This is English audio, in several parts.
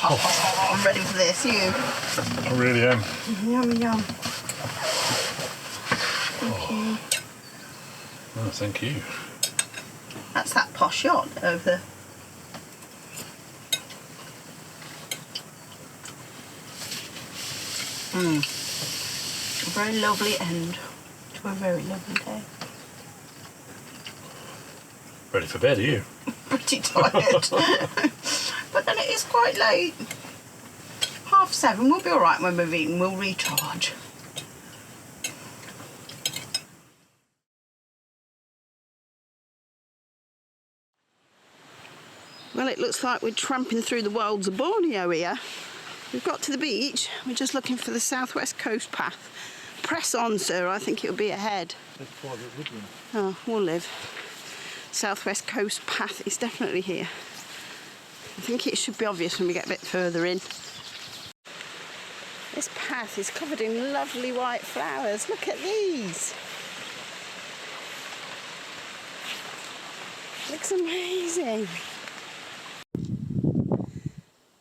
Oh, I'm ready for this, you? I really am. Yum, yum. Thank you. Oh, thank you. That's that posh yacht over there. A very lovely end to a very lovely day. Ready for bed, are you? Pretty tired. But then it is quite late. 7:30, we'll be alright when we've eaten, we'll recharge. Well, it looks like we're tramping through the wilds of Borneo here. We've got to the beach, we're just looking for the southwest coast path. Press on, sir, I think it'll be ahead. That's private woodland. Oh, we'll live. Southwest coast path is definitely here. I think it should be obvious when we get a bit further in. This path is covered in lovely white flowers. Look at these. Looks amazing.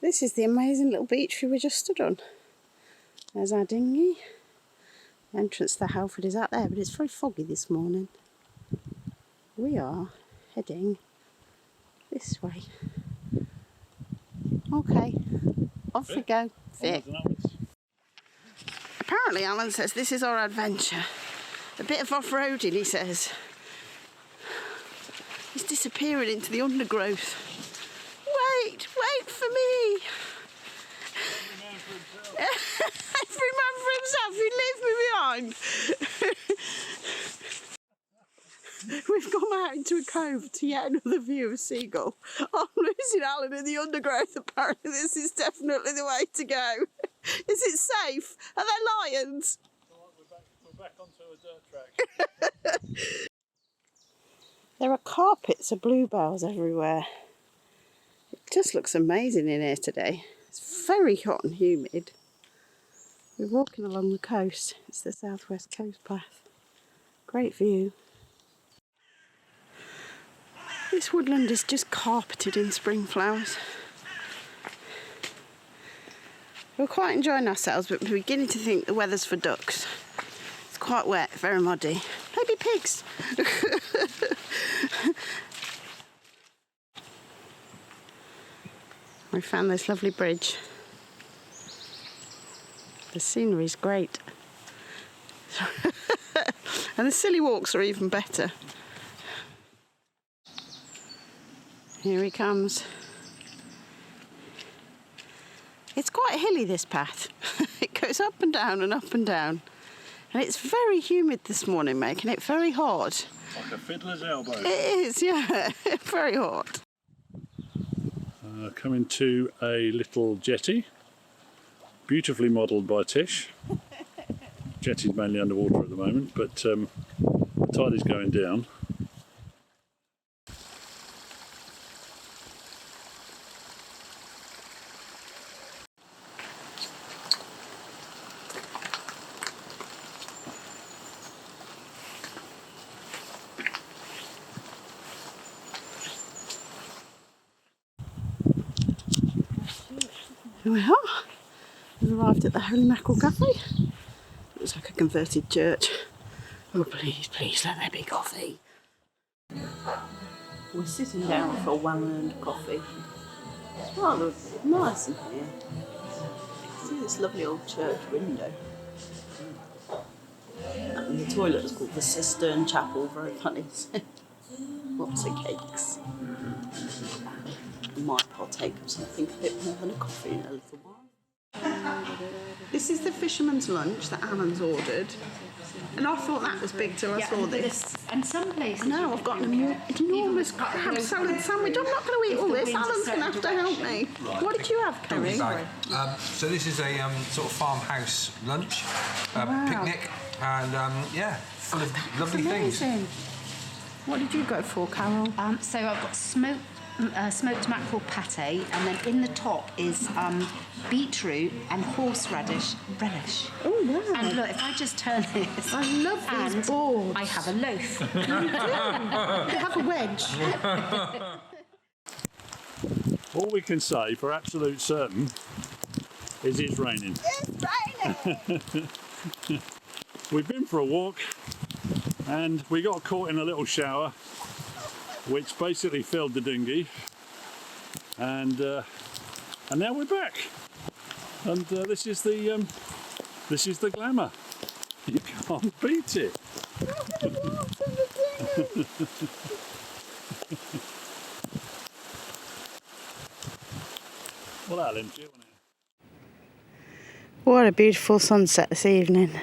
This is the amazing little beach we were just stood on. There's our dinghy. The entrance to the Halford is out there, but it's very foggy this morning. We are heading this way. Okay, off we go. Vic. Apparently Alan says this is our adventure. A bit of off-roading, he says. He's disappearing into the undergrowth. Wait for me! Every man for himself, you leave me behind! We've come out into a cove to yet another view of Seagull. I'm losing Alan in the undergrowth. Apparently this is definitely the way to go. Is it safe? Are there lions? We're back onto a dirt track. There are carpets of bluebells everywhere. It just looks amazing in here today. It's very hot and humid. We're walking along the coast. It's the southwest coast path. Great view. This woodland is just carpeted in spring flowers. We're quite enjoying ourselves, but we're beginning to think the weather's for ducks. It's quite wet, very muddy. Maybe pigs. We found this lovely bridge. The scenery's great. And the silly walks are even better. Here he comes. It's quite hilly, this path. It goes up and down and up and down. And it's very humid this morning, making it very hot. Like a fiddler's elbow. It is, yeah. Very hot. Coming to a little jetty. Beautifully modelled by Tish. Jetty's mainly underwater at the moment, but the tide is going down. Here we are. We've arrived at the Holy Mackerel Cafe. Looks like a converted church. Oh, please, please, let there be coffee. We're sitting down for a well-earned coffee. It's rather nice in here. See this lovely old church window. And the toilet is called the Cistern Chapel, very funny. Lots of cakes. I might partake of something a bit more than a coffee in a little while. This is the fisherman's lunch that Alan's ordered. And I thought that was big till I saw this. And some places... No, I've got an enormous crab salad sandwich. I'm not going to eat all this. Alan's going to have to help me. What did you have, Kerry? So this is a sort of farmhouse lunch, picnic, and yeah, full of lovely things. What did you go for, Carol? So I've got smoked mackerel pate, and then in the top is beetroot and horseradish relish. Oh, wow. And look, if I just turn this... I love these boards. I have a loaf. You have a wedge. Oh, all we can say for absolute certain is it's raining. It's raining! We've been for a walk and we got caught in a little shower which basically filled the dinghy, and now we're back, and this is the glamour. You can't beat it. Well, that'll empty it, won't it? What a beautiful sunset this evening.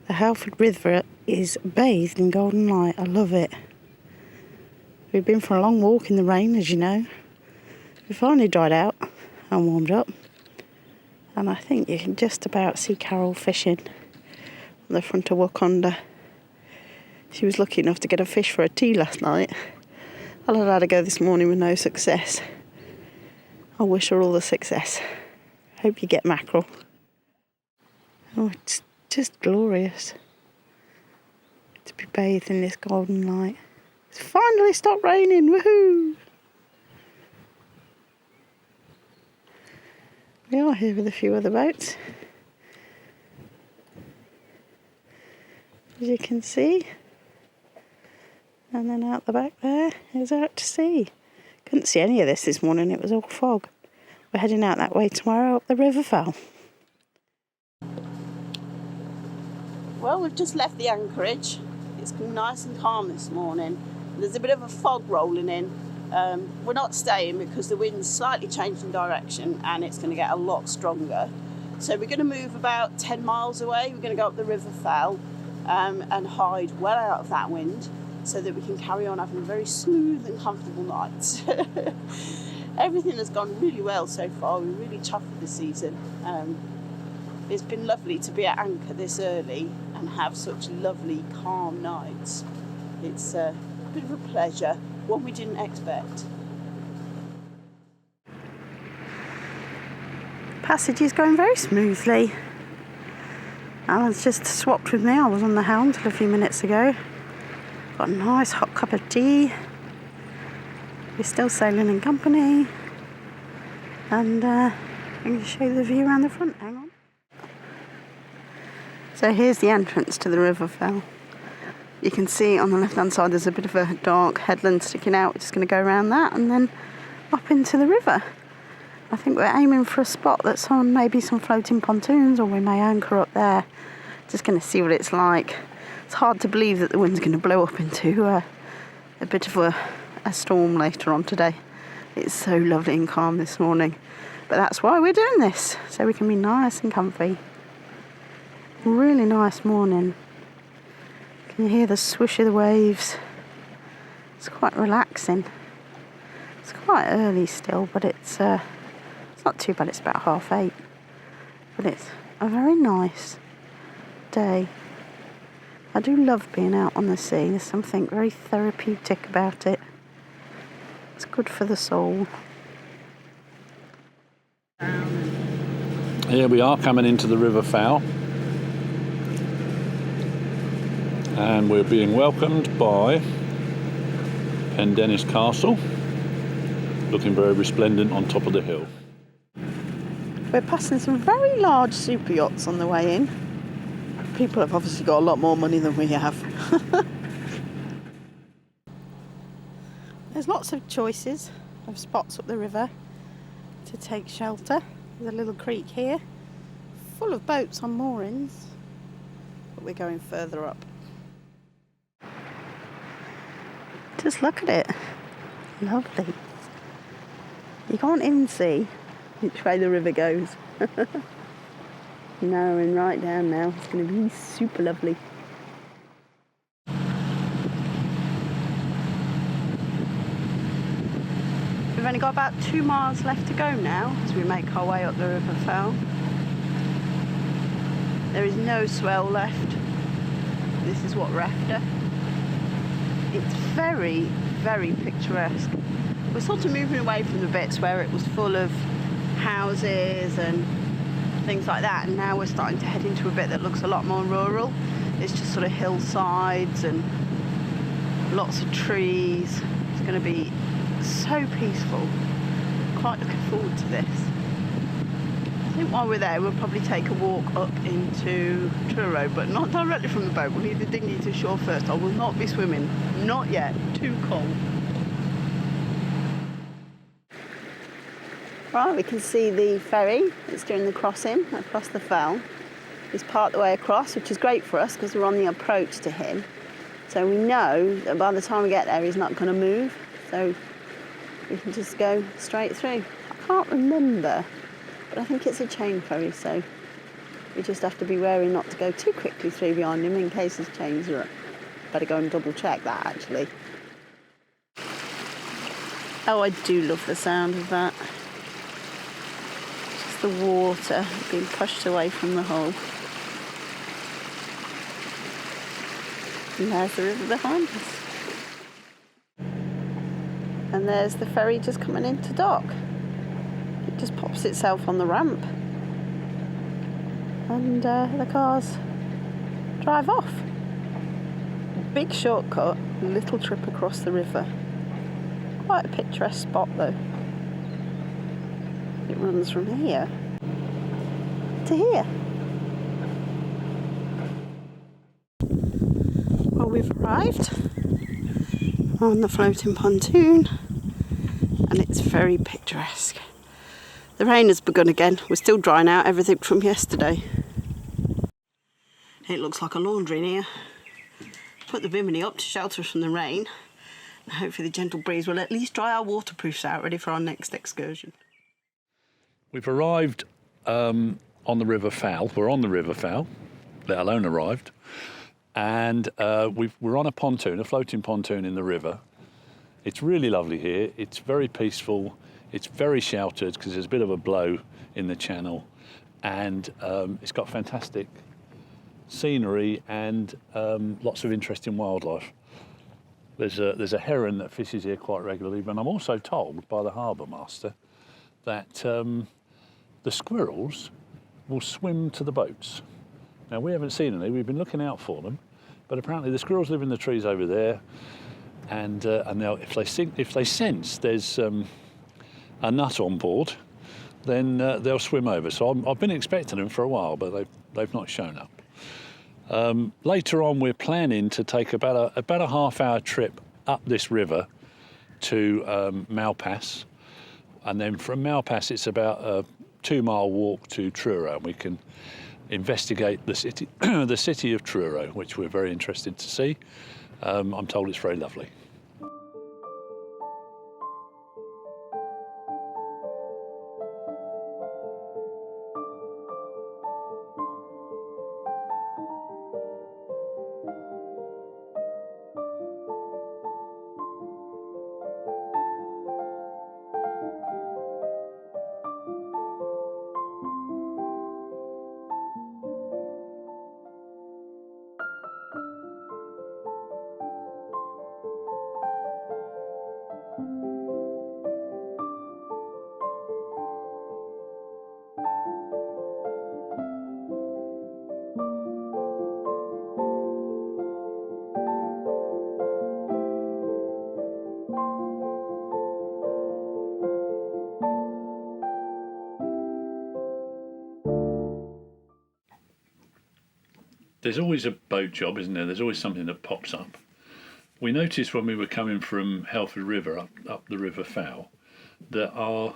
The Halford River is bathed in golden light. I love it. We've been for a long walk in the rain, as you know. We finally dried out and warmed up. And I think you can just about see Carol fishing on the front of Wakanda. She was lucky enough to get a fish for her tea last night. I let her go this morning with no success. I wish her all the success. Hope you get mackerel. Oh, it's just glorious to be bathed in this golden light. It's finally stopped raining, woohoo! We are here with a few other boats, as you can see. And then out the back there is out to sea. Couldn't see any of this morning, it was all fog. We're heading out that way tomorrow up the River Fal. Well, we've just left the anchorage. It's been nice and calm this morning. There's a bit of a fog rolling in. We're not staying because the wind's slightly changed in direction and it's going to get a lot stronger. So we're going to move about 10 miles away. We're going to go up the River Fal and hide well out of that wind so that we can carry on having a very smooth and comfortable night. Everything has gone really well so far. We're really chuffed with the season. It's been lovely to be at anchor this early and have such lovely calm nights. It's a bit of a pleasure, one we didn't expect. Passage is going very smoothly. Alan's just swapped with me. I was on the helm till a few minutes ago. Got a nice hot cup of tea. We're still sailing in company. And I'm going to show you the view around the front. Hang on. So here's the entrance to the River Fal. You can see on the left hand side there's a bit of a dark headland sticking out. We're just going to go around that and then up into the river. I think we're aiming for a spot that's on maybe some floating pontoons, or we may anchor up there. Just going to see what it's like. It's hard to believe that the wind's going to blow up into a bit of a storm later on today. It's so lovely and calm this morning. But that's why we're doing this, so we can be nice and comfy. Really nice morning. Can you hear the swish of the waves? It's quite relaxing. It's quite early still, but it's not too bad. It's about 8:30. But it's a very nice day. I do love being out on the sea. There's something very therapeutic about it. It's good for the soul. Here we are coming into the River Fal, and we're being welcomed by Pendennis Castle, looking very resplendent on top of the hill. We're passing some very large super yachts on the way in. People have obviously got a lot more money than we have. There's lots of choices of spots up the river to take shelter. There's a little creek here, full of boats on moorings, but we're going further up. Just look at it. Lovely. You can't even see which way the river goes. Narrowing right down now. It's going to be super lovely. We've only got about 2 miles left to go now as we make our way up the River Fal. There is no swell left. This is what we're after. It's very, very picturesque. We're sort of moving away from the bits where it was full of houses and things like that, and now we're starting to head into a bit that looks a lot more rural. It's just sort of hillsides and lots of trees. It's going to be so peaceful. quite looking forward to this. I think while we're there, we'll probably take a walk up into Truro, but not directly from the boat. We'll leave the dinghy to shore first. I will not be swimming. Not yet. Too cold. Right, we can see the ferry that's doing the crossing across the Fal. He's part the way across, which is great for us because we're on the approach to him. So we know that by the time we get there, he's not going to move. So we can just go straight through. I can't remember, but I think it's a chain ferry, so we just have to be wary not to go too quickly through behind him in case his chains are up. Better go and double check that, actually. Oh, I do love the sound of that. Just the water being pushed away from the hull. And there's the river behind us. And there's the ferry just coming into dock. It just pops itself on the ramp. And the cars drive off. Big shortcut, little trip across the river. Quite a picturesque spot though. It runs from here to here. Well, we've arrived on the floating pontoon and it's very picturesque. The rain has begun again. We're still drying out everything from yesterday. It looks like a laundry in here. Put the bimini up to shelter us from the rain. And hopefully the gentle breeze will at least dry our waterproofs out, ready for our next excursion. We've arrived on the River Fal. We're on the River Fal, let alone arrived. And we're on a pontoon, a floating pontoon in the river. It's really lovely here. It's very peaceful. It's very sheltered because there's a bit of a blow in the channel. And it's got fantastic scenery and lots of interesting wildlife. There's a heron that fishes here quite regularly, but I'm also told by the harbour master that the squirrels will swim to the boats. Now, we haven't seen any. We've been looking out for them, but apparently the squirrels live in the trees over there, and if they sense there's a nut on board, then they'll swim over. So I've been expecting them for a while, but they've not shown up. Later on, we're planning to take about a half-hour trip up this river to Malpass, and then from Malpass it's about a 2-mile walk to Truro. We can investigate the city, the city of Truro, which we're very interested to see. I'm told it's very lovely. There's always a boat job, isn't there? There's always something that pops up. We noticed when we were coming from Helford River up the River Fal that our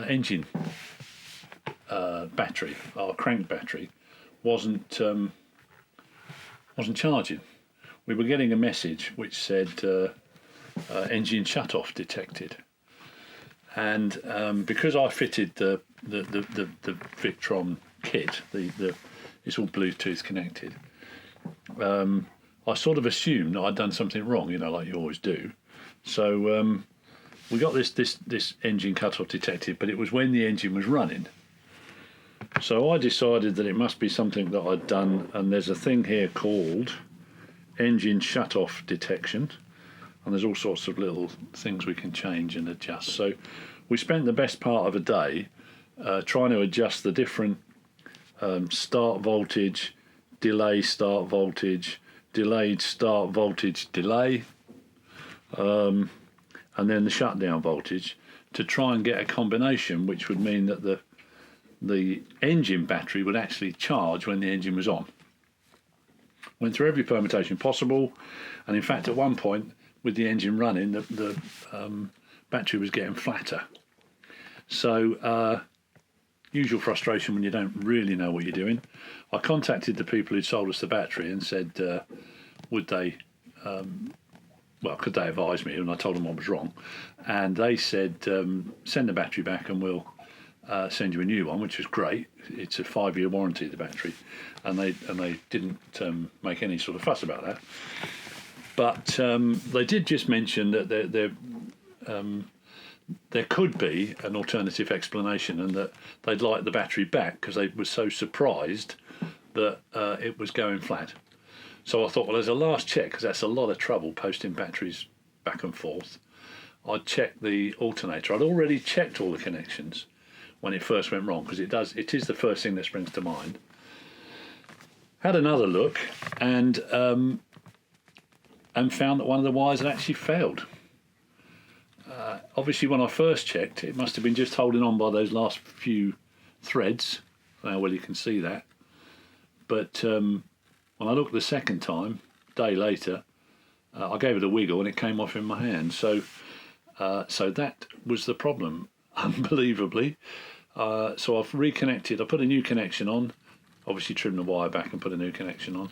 engine battery, our crank battery, wasn't charging. We were getting a message which said engine shut-off detected. And because I fitted the Victron kit, it's all Bluetooth connected, I sort of assumed that I'd done something wrong, like you always do. So we got this engine cut-off detected, but it was when the engine was running. So I decided that it must be something that I'd done, and there's a thing here called engine shut-off detection, and there's all sorts of little things we can change and adjust. So we spent the best part of a day trying to adjust the different start voltage, delay start voltage, delayed start voltage delay, and and then the shutdown voltage to try and get a combination which would mean that the engine battery would actually charge when the engine was on. Went through every permutation possible, and in fact at one point with the engine running the battery was getting flatter. So usual frustration when you don't really know what you're doing. I contacted the people who sold us the battery and said would they could they advise me, and I told them I was wrong, and they said send the battery back and we'll send you a new one, which is great. It's a 5-year warranty, the battery, and they didn't make any sort of fuss about that. But they did just mention that there could be an alternative explanation, and that they'd like the battery back because they were so surprised that it was going flat. So I thought, well, as a last check, because that's a lot of trouble posting batteries back and forth, I'd check the alternator. I'd already checked all the connections when it first went wrong, because it is the first thing that springs to mind. Had another look and found that one of the wires had actually failed. Obviously, when I first checked, it must have been just holding on by those last few threads. I don't know whether you can see that. But when I looked the second time, a day later, I gave it a wiggle and it came off in my hand. So that was the problem, unbelievably. So I've reconnected. I put a new connection on, obviously trimmed the wire back and put a new connection on.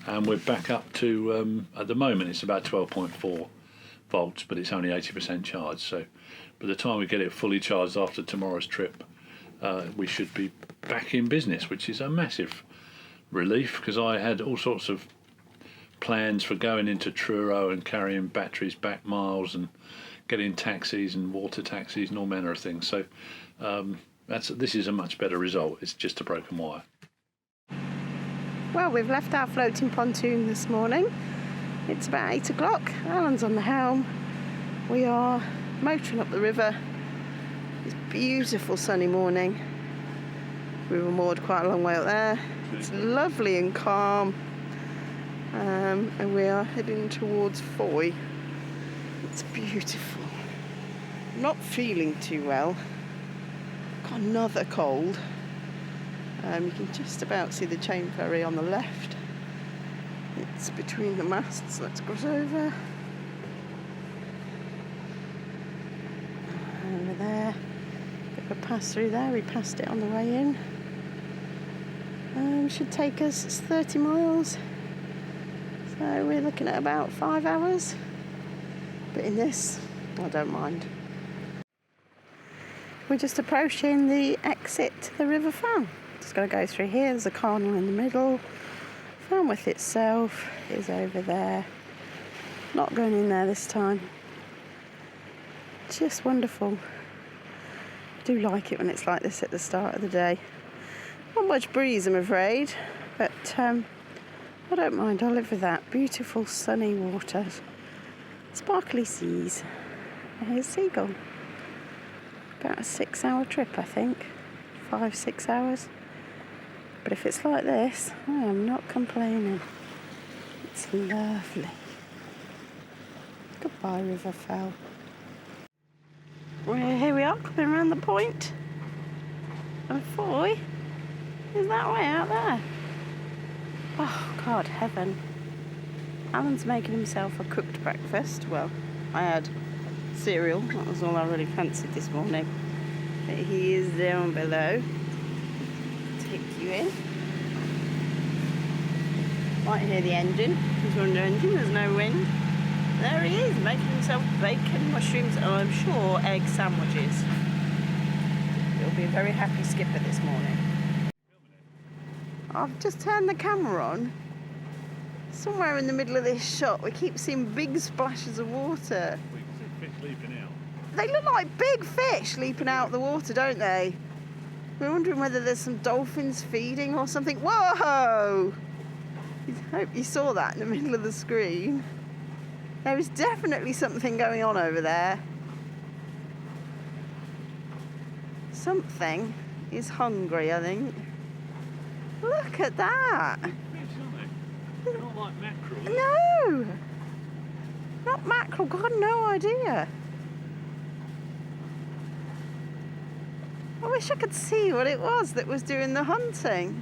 And we're back up to, at the moment, it's about 12.4 volts, but it's only 80% charged. So by the time we get it fully charged after tomorrow's trip, we should be back in business, which is a massive relief, because I had all sorts of plans for going into Truro and carrying batteries back miles and getting taxis and water taxis and all manner of things. So this is a much better result. It's just a broken wire. Well, we've left our floating pontoon this morning. It's about 8 o'clock. Alan's on the helm. We are motoring up the river. It's a beautiful sunny morning. We were moored quite a long way up there. It's lovely and calm. And we are heading towards Fowey. It's beautiful. Not feeling too well. Got another cold. You can just about see the chain ferry on the left. It's between the masts. Let's cross over. Over there. Bit of a pass through there. We passed it on the way in. Should take us 30 miles. So we're looking at about 5 hours. But in this, I don't mind. We're just approaching the exit to the River Fal. Just got to go through here. There's a carnel in the middle. Falmouth itself is over there. Not going in there this time. Just wonderful. I do like it when it's like this at the start of the day. Not much breeze, I'm afraid, but I don't mind. I'll live with that. Beautiful sunny water, sparkly seas. Here's Seagull. About a 6-hour trip, I think. 5-6 hours. But if it's like this, I am not complaining. It's lovely. Goodbye, River Fal. Well, here we are, coming around the point. And Fowey is that way out there. Oh, God, heaven. Alan's making himself a cooked breakfast. Well, I had cereal. That was all I really fancied this morning. But he is down below. Take you in. Might hear the engine. There's one engine, there's no wind. There he is, making himself bacon, mushrooms, and I'm sure egg sandwiches. He'll be a very happy skipper this morning. I've just turned the camera on. Somewhere in the middle of this shot, we keep seeing big splashes of water. We can see fish leaping out. They look like big fish leaping out of the water, don't they? We're wondering whether there's some dolphins feeding or something. Whoa! I hope you saw that in the middle of the screen. There is definitely something going on over there. Something is hungry, I think. Look at that. Fish, aren't they? They're not like mackerel. No! Not mackerel, God, no idea. I wish I could see what it was that was doing the hunting.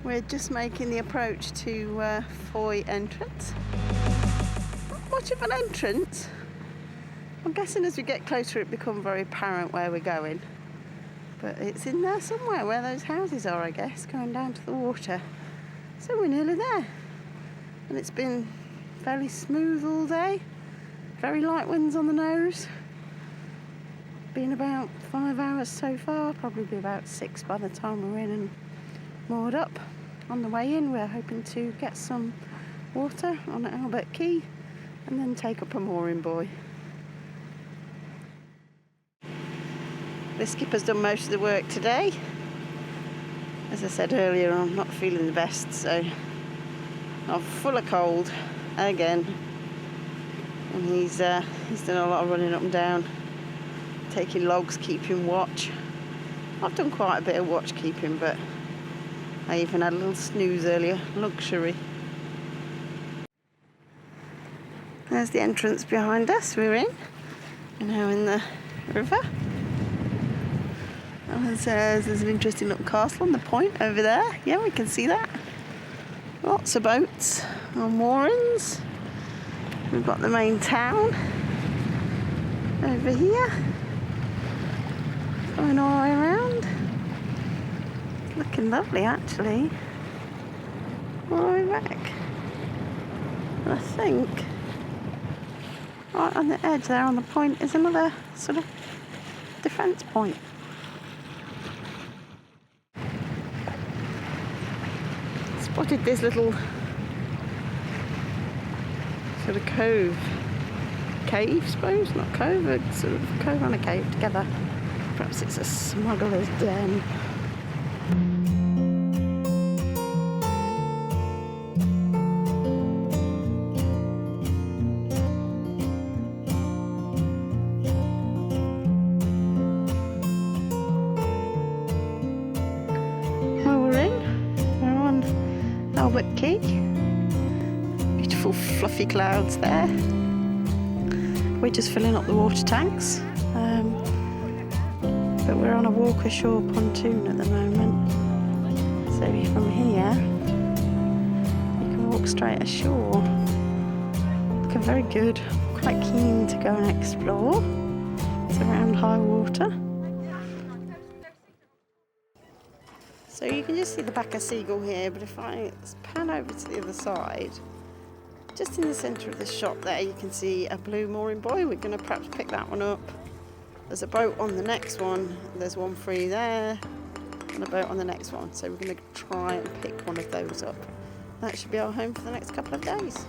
We're just making the approach to Fowey entrance. Not much of an entrance. I'm guessing as we get closer it becomes very apparent where we're going. But it's in there somewhere where those houses are, I guess, going down to the water. So we're nearly there. And it's been fairly smooth all day. Very light winds on the nose. Been about 5 hours so far, probably be about 6 by the time we're in and moored up. On the way in, we're hoping to get some water on Albert Quay and then take up a mooring buoy. The skipper's done most of the work today. As I said earlier, I'm not feeling the best, so I'm full of cold again. And he's done a lot of running up and down, taking logs, keeping watch. I've done quite a bit of watch keeping, but I even had a little snooze earlier, luxury. There's the entrance behind us, we're in. We're now in the river. And there's an interesting little castle on the point over there. Yeah, we can see that. Lots of boats on moorings. We've got the main town over here. Going all the way around. Looking lovely actually. All the way back. And I think right on the edge there on the point is another sort of defence point. Spotted this little sort of cove. Cave, suppose? Not cove, a sort of cove and a cave together. Perhaps it's a smuggler's den. Albert Quay. Beautiful fluffy clouds there. We're just filling up the water tanks, but we're on a walk ashore pontoon at the moment, so from here you can walk straight ashore. Looking very good. Quite keen to go and explore. It's around high water. So you can just see the back of Seagull here, but if I pan over to the other side, just in the centre of the shot there, you can see a blue mooring buoy. We're going to perhaps pick that one up. There's a boat on the next one. There's one free there, and a boat on the next one. So we're going to try and pick one of those up. That should be our home for the next couple of days.